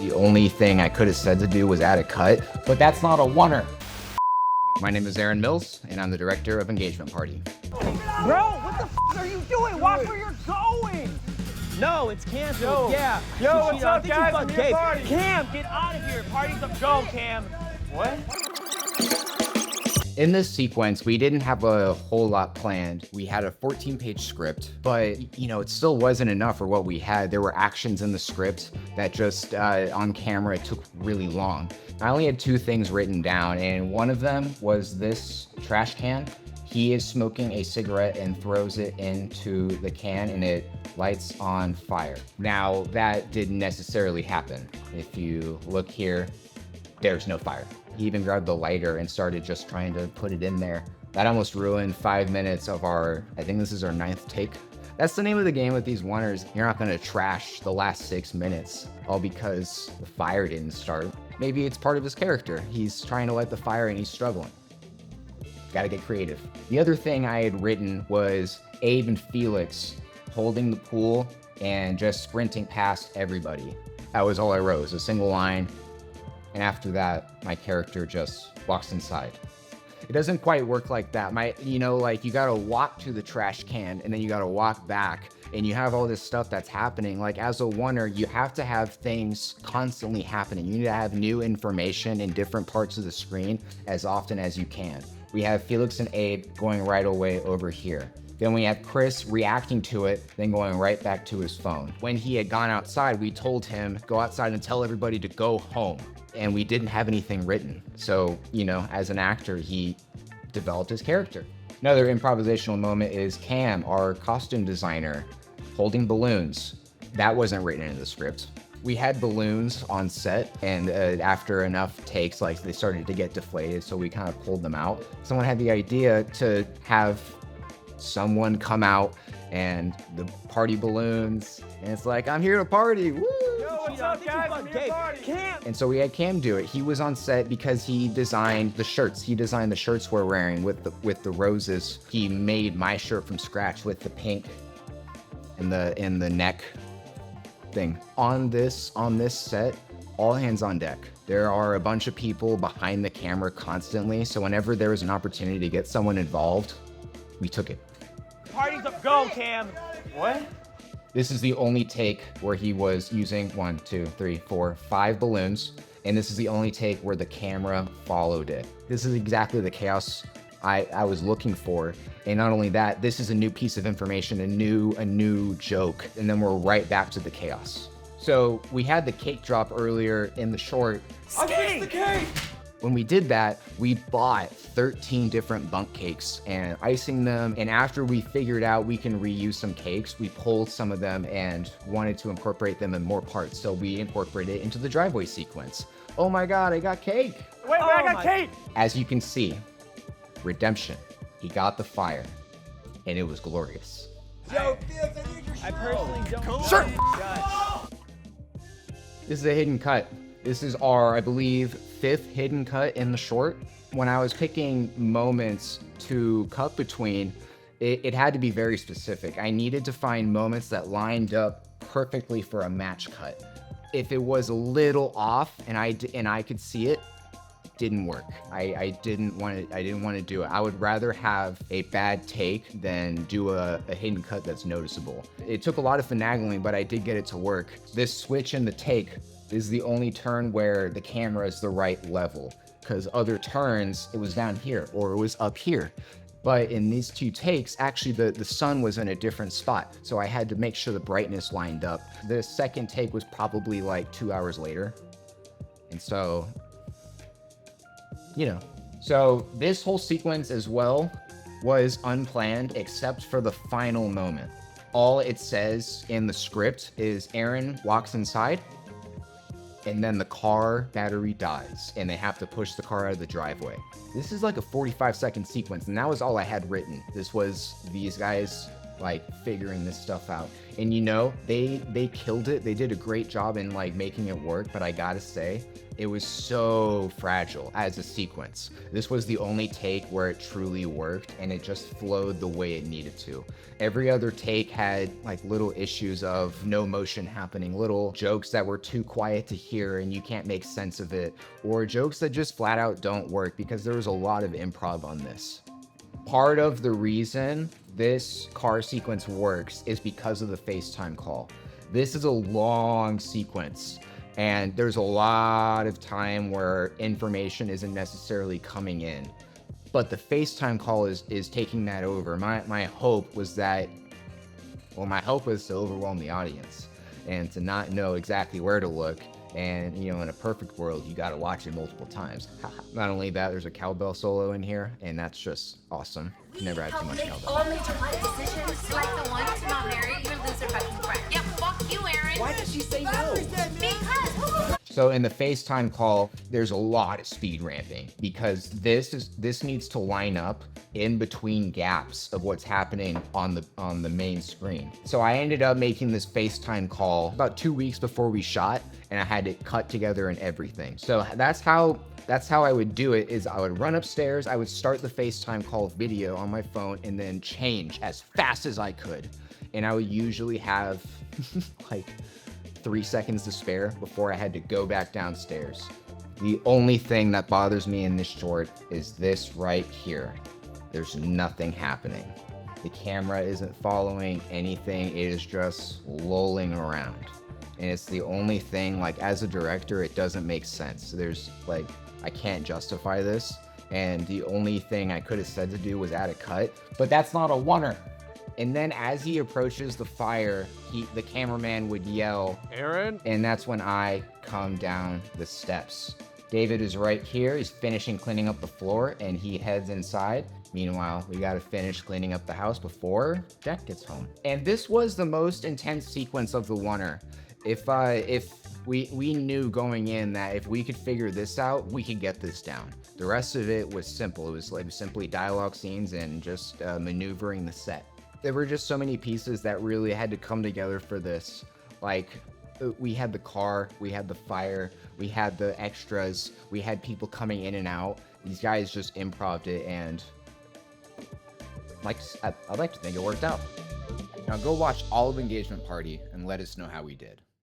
The only thing I could have said to do was add a cut, but that's not a oneer. My name is Aaron Mills, and I'm the director of Engagement Party. Bro, what the f are you doing? Watch where you're going. No, it's canceled. Yeah. Yo, what's up, guys? I'm here party. Cam, get out of here. Party's up. Go, Cam. What? In this sequence, we didn't have a whole lot planned. We had a 14-page script, but you know, it still wasn't enough for what we had. There were actions in the script that just on camera, it took really long. I only had 2 things written down, and one of them was this trash can. He is smoking a cigarette and throws it into the can, and it lights on fire. Now, that didn't necessarily happen. If you look here, there's no fire. He even grabbed the lighter and started just trying to put it in there. That almost ruined 5 minutes of our, I think this is our 9th take. That's the name of the game with these oneers. You're not gonna trash the last 6 minutes, all because the fire didn't start. Maybe it's part of his character. He's trying to light the fire and he's struggling. Gotta get creative. The other thing I had written was Abe and Felix holding the pool and just sprinting past everybody. That was all I wrote, it was a single line. And after that, my character just walks inside. It doesn't quite work like that. Like you gotta walk to the trash can and then you gotta walk back and you have all this stuff that's happening. Like as a oneer, you have to have things constantly happening. You need to have new information in different parts of the screen as often as you can. We have Felix and Abe going right away over here. Then we have Chris reacting to it, then going right back to his phone. When he had gone outside, we told him, go outside and tell everybody to go home. And we didn't have anything written. So, you know, as an actor, he developed his character. Another improvisational moment is Cam, our costume designer, holding balloons. That wasn't written in the script. We had balloons on set, and after enough takes, like they started to get deflated, so we kind of pulled them out. Someone had the idea to have someone come out and the party balloons, and it's like, I'm here to party, woo! Yo, what's up, guys? I'm here party. Cam. And so we had Cam do it. He was on set because he designed the shirts. He designed the shirts we're wearing with the roses. He made my shirt from scratch with the pink in the neck thing. On this set, all hands on deck. There are a bunch of people behind the camera constantly, so whenever there was an opportunity to get someone involved, we took it. Party's up. Go, Cam. What? This is the only take where he was using 1, 2, 3, 4, 5 balloons, and this is the only take where the camera followed it. This is exactly the chaos I was looking for. And not only that, this is a new piece of information, a new joke, and then we're right back to the chaos. So we had the cake drop earlier in the short. I fixed the cake! When we did that, we bought 13 different bunk cakes and icing them. And after we figured out we can reuse some cakes, we pulled some of them and wanted to incorporate them in more parts. So we incorporated it into the driveway sequence. Oh my God, I got cake. Wait, I got cake! As you can see, redemption. He got the fire and it was glorious. Yo, Felix, I need your shirt. I personally don't. Sure. God. This is a hidden cut. This is our, I believe, 5th hidden cut in the short. When I was picking moments to cut between, it had to be very specific. I needed to find moments that lined up perfectly for a match cut. If it was a little off and I could see it, didn't work. I didn't want to do it. I would rather have a bad take than do a hidden cut that's noticeable. It took a lot of finagling, but I did get it to work. This switch in the take is the only turn where the camera is the right level, because other turns, it was down here or it was up here. But in these 2 takes, actually the sun was in a different spot. So I had to make sure the brightness lined up. The second take was probably like 2 hours later. And so, you know. So this whole sequence as well was unplanned except for the final moment. All it says in the script is Aaron walks inside, and then the car battery dies and they have to push the car out of the driveway. This is like a 45-second sequence, and that was all I had written. This was these guys like figuring this stuff out. And you know, they killed it. They did a great job in like making it work, but I gotta say, it was so fragile as a sequence. This was the only take where it truly worked, and it just flowed the way it needed to. Every other take had like little issues of no motion happening, little jokes that were too quiet to hear and you can't make sense of it, or jokes that just flat out don't work because there was a lot of improv on this. Part of the reason this car sequence works is because of the FaceTime call. This is a long sequence, and there's a lot of time where information isn't necessarily coming in. But the FaceTime call is taking that over. My hope was that, well, my hope was to overwhelm the audience and to not know exactly where to look. And, you know, in a perfect world, you got to watch it multiple times. Not only that, there's a cowbell solo in here, and that's just awesome. Never had too much cowbell. All major life decisions, like the one to not marry your loser fucking friend. Yeah, fuck you, Aaron. Why did she say no? Because So in the FaceTime call, there's a lot of speed ramping because this needs to line up in between gaps of what's happening on the main screen. So I ended up making this FaceTime call about 2 weeks before we shot, and I had it cut together and everything. So that's how I would do it. Is I would run upstairs, I would start the FaceTime call video on my phone, and then change as fast as I could. And I would usually have like 3 seconds to spare before I had to go back downstairs. The only thing that bothers me in this short is this right here. There's nothing happening. The camera isn't following anything. It is just lolling around. And it's the only thing, like, as a director, it doesn't make sense. There's like, I can't justify this. And the only thing I could have said to do was add a cut, but that's not a oneer. And then as he approaches the fire, the cameraman would yell, Aaron? and that's when I come down the steps. David is right here. He's finishing cleaning up the floor, and he heads inside. Meanwhile, we gotta finish cleaning up the house before Jack gets home. And this was the most intense sequence of the oneer. If we knew going in that if we could figure this out, we could get this down. The rest of it was simple. It was like simply dialogue scenes and just maneuvering the set. There were just so many pieces that really had to come together for this. Like, we had the car, we had the fire, we had the extras, we had people coming in and out. These guys just improv'd it, and I'd like to think it worked out. Now go watch all of Engagement Party and let us know how we did.